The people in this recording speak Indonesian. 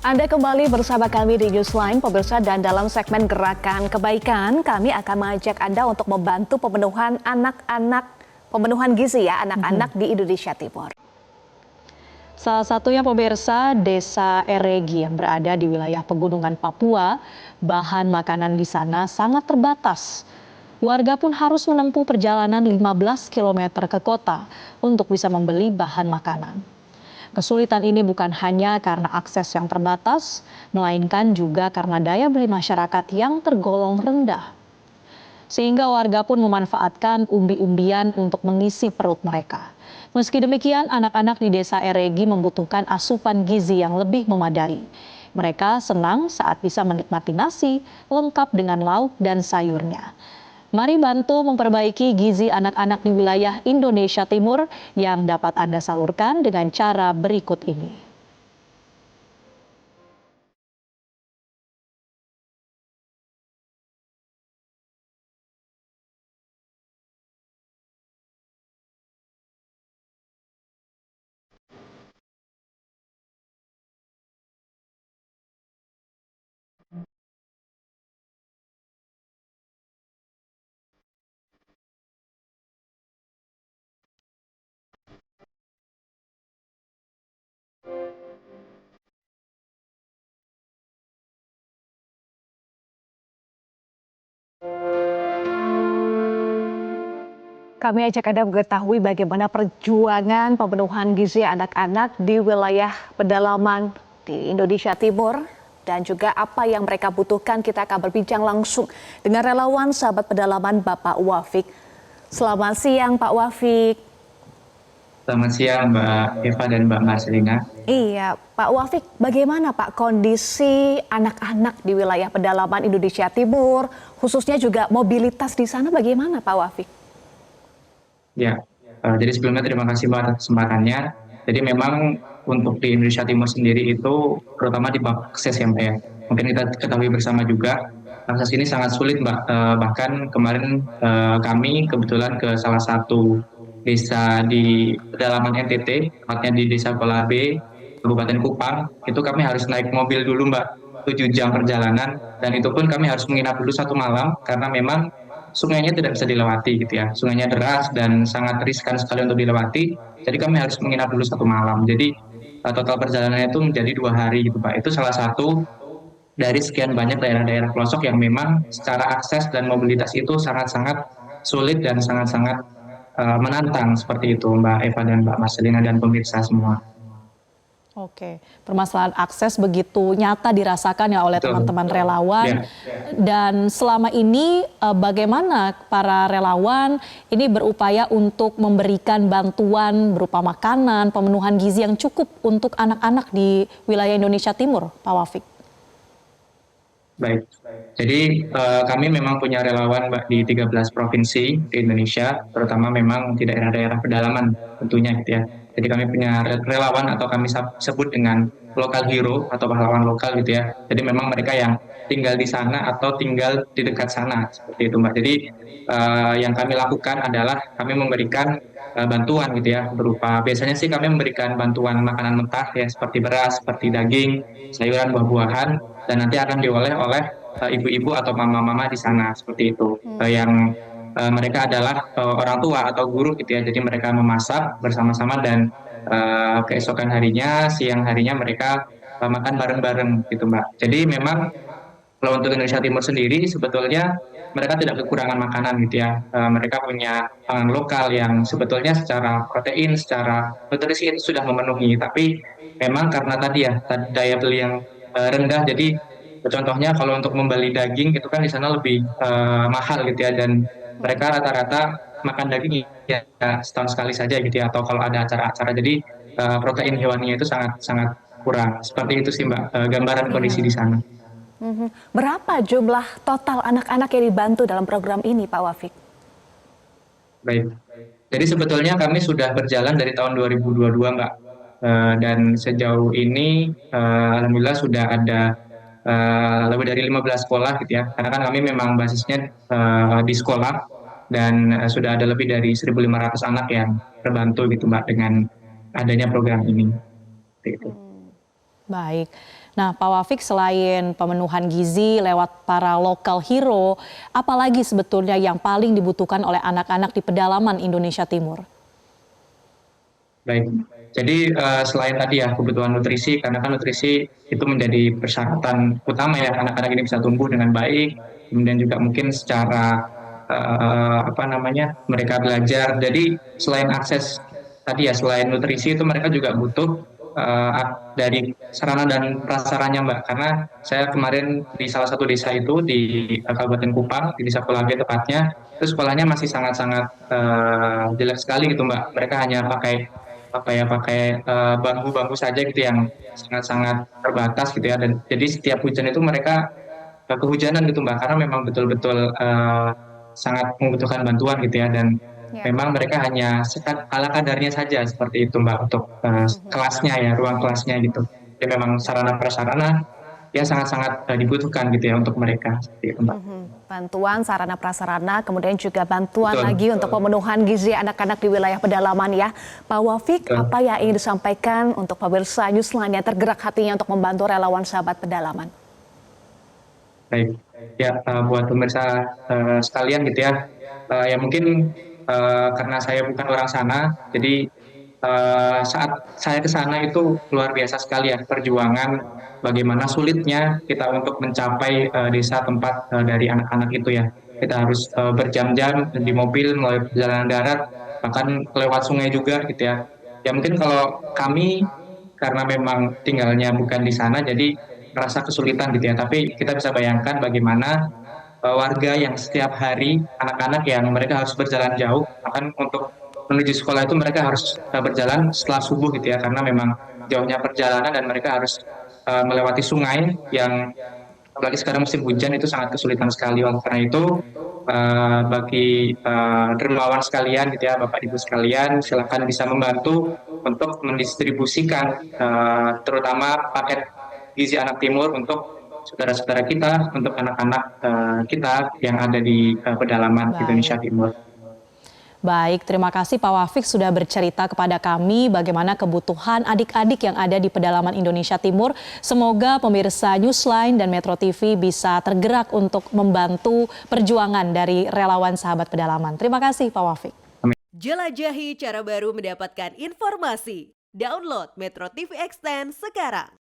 Anda kembali bersama kami di Newsline, pemirsa, dan dalam segmen Gerakan Kebaikan, kami akan mengajak Anda untuk membantu pemenuhan pemenuhan gizi anak-anak di Indonesia Timur. Salah satunya pemirsa Desa Eregi yang berada di wilayah pegunungan Papua, bahan makanan di sana sangat terbatas. Warga pun harus menempuh perjalanan 15 km ke kota untuk bisa membeli bahan makanan. Kesulitan ini bukan hanya karena akses yang terbatas, melainkan juga karena daya beli masyarakat yang tergolong rendah. Sehingga warga pun memanfaatkan umbi-umbian untuk mengisi perut mereka. Meski demikian, anak-anak di Desa Eregi membutuhkan asupan gizi yang lebih memadai. Mereka senang saat bisa menikmati nasi lengkap dengan lauk dan sayurnya. Mari bantu memperbaiki gizi anak-anak di wilayah Indonesia Timur yang dapat Anda salurkan dengan cara berikut ini. Kami ajak Anda mengetahui bagaimana perjuangan pemenuhan gizi anak-anak di wilayah pedalaman di Indonesia Timur dan juga apa yang mereka butuhkan. Kita akan berbincang langsung dengan relawan sahabat pedalaman Bapak Wafik. Selamat siang Pak Wafik. Selamat siang Mbak Eva dan Mbak Marcelina. Iya, Pak Wafik, bagaimana Pak kondisi anak-anak di wilayah pedalaman Indonesia Timur, khususnya juga mobilitas di sana bagaimana Pak Wafik? Ya, jadi sebelumnya terima kasih Mbak atas kesempatannya. Jadi memang untuk di Indonesia Timur sendiri itu terutama di bab akses ya Mbak ya. Mungkin kita ketahui bersama juga akses ini sangat sulit Mbak. Bahkan kemarin kami kebetulan ke salah satu desa di pedalaman NTT, tepatnya di Desa Kolabe, Kabupaten Kupang, itu kami harus naik mobil dulu Mbak, 7 jam perjalanan, dan itu pun kami harus menginap dulu 1 malam karena memang sungainya tidak bisa dilewati gitu ya. Sungainya deras dan sangat riskan sekali untuk dilewati. Jadi kami harus menginap dulu 1 malam. Jadi total perjalanannya itu menjadi 2 hari gitu Pak. Itu salah satu dari sekian banyak daerah-daerah pelosok yang memang secara akses dan mobilitas itu sangat-sangat sulit dan sangat-sangat menantang seperti itu Mbak Eva dan Mbak Marcelina dan pemirsa semua. Oke, permasalahan akses begitu nyata dirasakan ya oleh teman-teman relawan. Dan selama ini bagaimana para relawan ini berupaya untuk memberikan bantuan berupa makanan, pemenuhan gizi yang cukup untuk anak-anak di wilayah Indonesia Timur, Pak Wafik? Baik, jadi kami memang punya relawan Mbak di 13 provinsi di Indonesia, terutama memang di daerah-daerah pedalaman tentunya gitu ya. Jadi kami punya relawan atau kami sebut dengan local hero atau pahlawan lokal gitu ya. Jadi memang mereka yang tinggal di sana atau tinggal di dekat sana seperti itu Mbak. Jadi yang kami lakukan adalah kami memberikan bantuan gitu ya, berupa biasanya sih kami memberikan bantuan makanan mentah ya seperti beras, seperti daging, sayuran, buah-buahan, dan nanti akan diolah oleh ibu-ibu atau mama-mama di sana seperti itu. Yang mereka adalah orang tua atau guru gitu ya, jadi mereka memasak bersama-sama dan keesokan harinya, siang harinya mereka makan bareng-bareng gitu Mbak. Jadi memang kalau untuk Indonesia Timur sendiri sebetulnya mereka tidak kekurangan makanan gitu ya. Mereka punya pangan lokal yang sebetulnya secara protein, secara nutrisi itu sudah memenuhi. Tapi memang karena tadi ya daya beli yang rendah, jadi contohnya kalau untuk membeli daging itu kan di sana lebih mahal gitu ya, dan mereka rata-rata makan daging ya setahun sekali saja gitu ya, atau kalau ada acara-acara. Jadi protein hewaninya itu sangat kurang. Seperti itu sih Mbak, gambaran kondisi di sana. Berapa jumlah total anak-anak yang dibantu dalam program ini, Pak Wafik? Baik, jadi sebetulnya kami sudah berjalan dari tahun 2022 Mbak, dan sejauh ini alhamdulillah sudah ada lebih dari 15 sekolah gitu ya, karena kan kami memang basisnya di sekolah, dan sudah ada lebih dari 1.500 anak yang terbantu gitu Mbak dengan adanya program ini. Gitu. Baik. Nah, Pak Wafik, selain pemenuhan gizi lewat para local hero, apalagi sebetulnya yang paling dibutuhkan oleh anak-anak di pedalaman Indonesia Timur? Baik. Jadi selain tadi ya kebutuhan nutrisi, karena kan nutrisi itu menjadi persyaratan utama ya anak-anak ini bisa tumbuh dengan baik, kemudian juga mungkin secara apa namanya mereka belajar. Jadi selain akses tadi ya selain nutrisi itu mereka juga butuh dari sarana dan prasarannya Mbak. Karena saya kemarin di salah satu desa itu di Kabupaten Kupang, di Desa Kulage tepatnya, itu sekolahnya masih sangat-sangat jelek sekali gitu Mbak. Mereka hanya pakai bambu-bambu saja gitu yang sangat-sangat terbatas gitu ya, dan jadi setiap hujan itu mereka kehujanan gitu Mbak, karena memang betul-betul sangat membutuhkan bantuan gitu ya, dan Ya. memang mereka hanya ala kadarnya saja seperti itu Mbak untuk kelasnya ya, ruang kelasnya gitu. Jadi memang sarana prasarana ya sangat-sangat dibutuhkan gitu ya untuk mereka seperti itu Mbak. Bantuan sarana prasarana, kemudian juga bantuan Betul. lagi untuk pemenuhan gizi anak-anak di wilayah pedalaman ya. Pak Wafik, Betul. apa yang ingin disampaikan untuk pemirsa Newsline yang tergerak hatinya untuk membantu relawan sahabat pedalaman? Baik, ya buat pemirsa sekalian gitu ya, ya mungkin karena saya bukan orang sana, jadi saat saya ke sana itu luar biasa sekali ya perjuangan bagaimana sulitnya kita untuk mencapai desa tempat dari anak-anak itu ya. Kita harus berjam-jam di mobil melalui perjalanan darat, bahkan lewat sungai juga gitu ya. Ya mungkin kalau kami karena memang tinggalnya bukan di sana, jadi merasa kesulitan gitu ya. Tapi kita bisa bayangkan bagaimana warga yang setiap hari, anak-anak yang mereka harus berjalan jauh, bahkan untuk menuju sekolah itu mereka harus berjalan setelah subuh gitu ya, karena memang jauhnya perjalanan dan mereka harus melewati sungai yang apalagi sekarang musim hujan itu sangat kesulitan sekali. Oleh karena itu bagi dermawan sekalian gitu ya, Bapak Ibu sekalian, silakan bisa membantu untuk mendistribusikan terutama paket gizi anak timur untuk saudara-saudara kita, untuk anak-anak kita yang ada di pedalaman Indonesia Baik. Timur. Baik, terima kasih Pak Wafik sudah bercerita kepada kami bagaimana kebutuhan adik-adik yang ada di pedalaman Indonesia Timur. Semoga pemirsa Newsline dan Metro TV bisa tergerak untuk membantu perjuangan dari relawan sahabat pedalaman. Terima kasih Pak Wafik. Jelajahi cara baru mendapatkan informasi. Download Metro TV Extend sekarang.